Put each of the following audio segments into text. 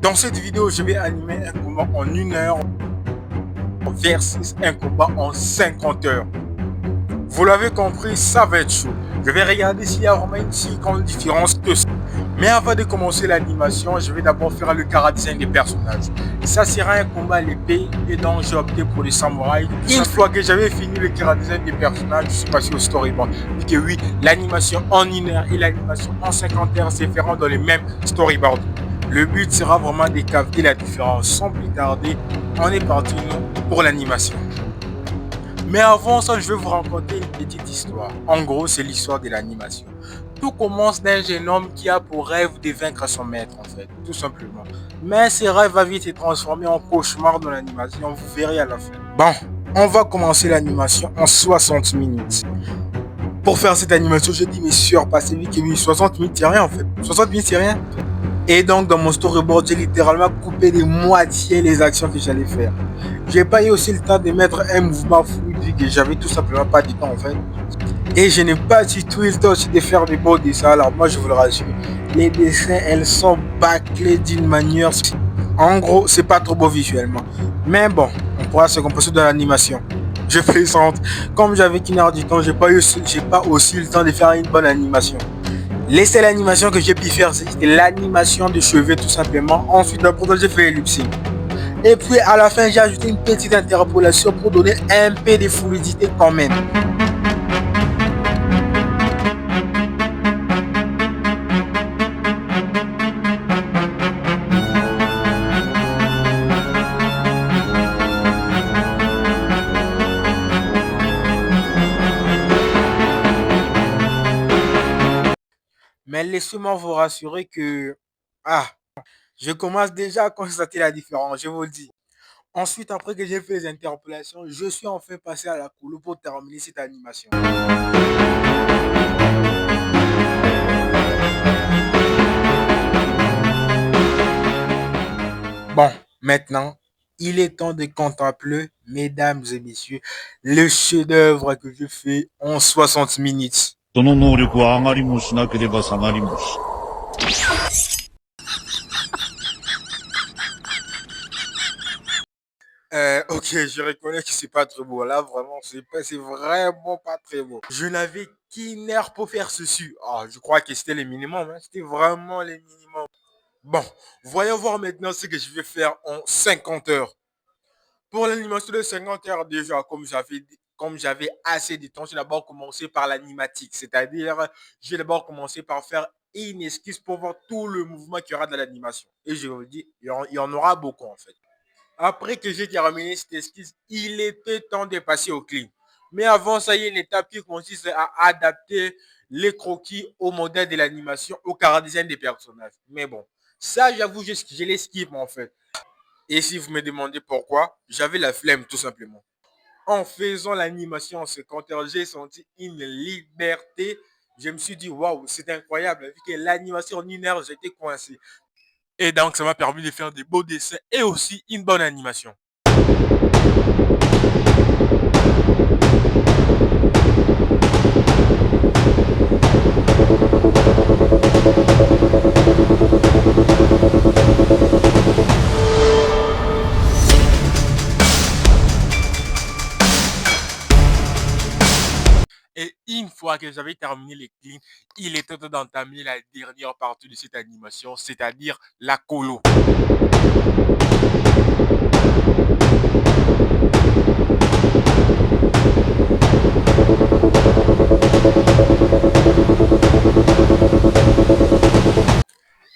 Dans cette vidéo, je vais animer un combat en 1 heure versus un combat en 50 heures. Vous l'avez compris, ça va être chaud. Je vais regarder s'il y a vraiment une si grande différence que ça. Mais avant de commencer l'animation, je vais d'abord faire le chara-design des personnages. Ça sera un combat à l'épée et donc j'ai opté pour les samouraïs. Une fois que j'avais fini le chara-design des personnages, je suis passé au storyboard. Et que oui, l'animation en 1 heure et l'animation en 50 heures se feront dans les mêmes storyboards. Le but sera vraiment de capter la différence. Sans plus tarder, on est parti pour l'animation. Mais avant ça, je vais vous raconter une petite histoire. En gros, c'est l'histoire de l'animation. Tout commence d'un jeune homme qui a pour rêve de vaincre son maître, en fait, tout simplement. Mais ce rêve va vite se transformer en cauchemar dans l'animation, vous verrez à la fin. Bon, on va commencer l'animation en 60 minutes. Pour faire cette animation, je dis, mais surpassez vite, oui, 60 minutes, c'est rien en fait. 60 minutes, c'est rien. Et donc, dans mon storyboard, j'ai littéralement coupé de moitié les actions que j'allais faire. J'ai pas eu aussi le temps de mettre un mouvement fluide vu que j'avais tout simplement pas de temps en fait. Et je n'ai pas du tout eu le temps aussi de faire des beaux dessins. Alors moi, je vous le rassure, les dessins, elles sont bâclées d'une manière... En gros, c'est pas trop beau visuellement. Mais bon, on pourra se composer dans l'animation. Je plaisante. Comme j'avais qu'une heure du temps, j'ai pas aussi le temps de faire une bonne animation. Les seules animations que j'ai pu faire, c'était l'animation de cheveux tout simplement. Ensuite, d'abord, j'ai fait les lip sync. Et puis à la fin, j'ai ajouté une petite interpolation pour donner un peu de fluidité quand même. Mais laissez-moi vous rassurer que... je commence déjà à constater la différence, je vous le dis. Ensuite, après que j'ai fait les interpolations, je suis enfin passé à la couleur pour terminer cette animation. Bon, maintenant, il est temps de contempler, mesdames et messieurs, le chef-d'œuvre que je fais en 60 minutes. Ok, je reconnais que c'est pas très beau. Là, vraiment, c'est vraiment pas très beau. Je n'avais qu'une heure pour faire ceci. Je crois que c'était le minimum. Hein. C'était vraiment le minimum. Bon, voyons voir maintenant ce que je vais faire en 50 heures. Pour l'animation de 50 heures, déjà, comme j'avais assez de temps, j'ai d'abord commencé par l'animatique. C'est-à-dire, j'ai d'abord commencé par faire une esquisse pour voir tout le mouvement qu'il y aura dans l'animation. Et je vous dis, il y en aura beaucoup en fait. Après que j'ai terminé cette esquisse, il était temps de passer au clean. Mais avant ça, il y a une étape qui consiste à adapter les croquis au modèle de l'animation, au chara-design des personnages. Mais bon, ça, j'avoue, je l'esquive en fait. Et si vous me demandez pourquoi, j'avais la flemme tout simplement. En faisant l'animation en 50 heures, j'ai senti une liberté. Je me suis dit, waouh, c'est incroyable. Vu que l'animation en 1 heure, j'étais coincé. Et donc, ça m'a permis de faire des beaux dessins et aussi une bonne animation. Et une fois que j'avais terminé les cleans, il était temps d'entamer la dernière partie de cette animation, c'est-à-dire la colo.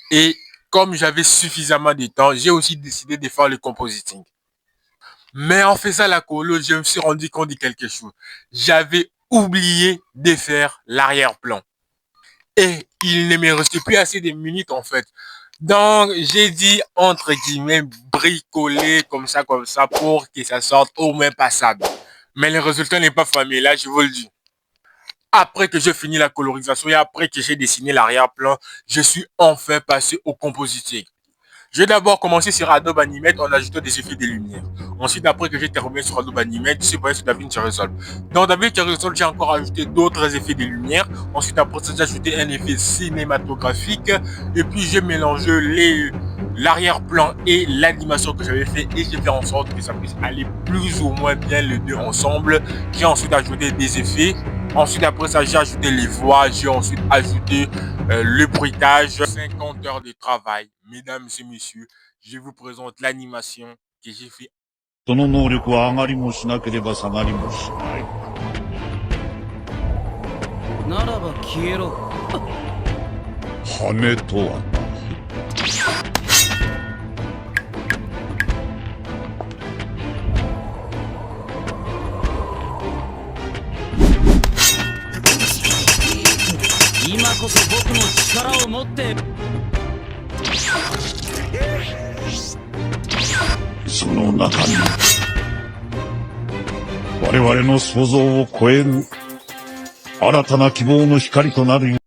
Et comme j'avais suffisamment de temps, j'ai aussi décidé de faire le compositing. Mais en faisant la colo, je me suis rendu compte de quelque chose. J'avais oublié de faire l'arrière-plan. Et il ne me restait plus assez de minutes en fait. Donc, j'ai dit, entre guillemets, bricoler comme ça, pour que ça sorte au moins passable. Mais le résultat n'est pas fameux, là, je vous le dis. Après que j'ai fini la colorisation et après que j'ai dessiné l'arrière-plan, je suis enfin passé au compositing. J'ai d'abord commencé sur Adobe Animate en ajoutant des effets de lumière. Ensuite, après que j'ai terminé sur Adobe Animate, je suis passé sur DaVinci Resolve. Dans DaVinci Resolve, j'ai encore ajouté d'autres effets de lumière. Ensuite, après ça, j'ai ajouté un effet cinématographique. Et puis, j'ai mélangé l'arrière-plan et l'animation que j'avais fait et j'ai fait en sorte que ça puisse aller plus ou moins bien les deux ensemble. J'ai ensuite ajouté des effets. Ensuite, après ça, j'ai ajouté les voix. J'ai ensuite ajouté le bruitage. 50 heures de travail. Mesdames et messieurs, je vous présente l'animation que j'ai fait. その能力は上がりもしなければ下がりもしない。ならば消えろ。羽とは今こそ僕の力を持って。その中に我々の想像を超える新たな希望の光となる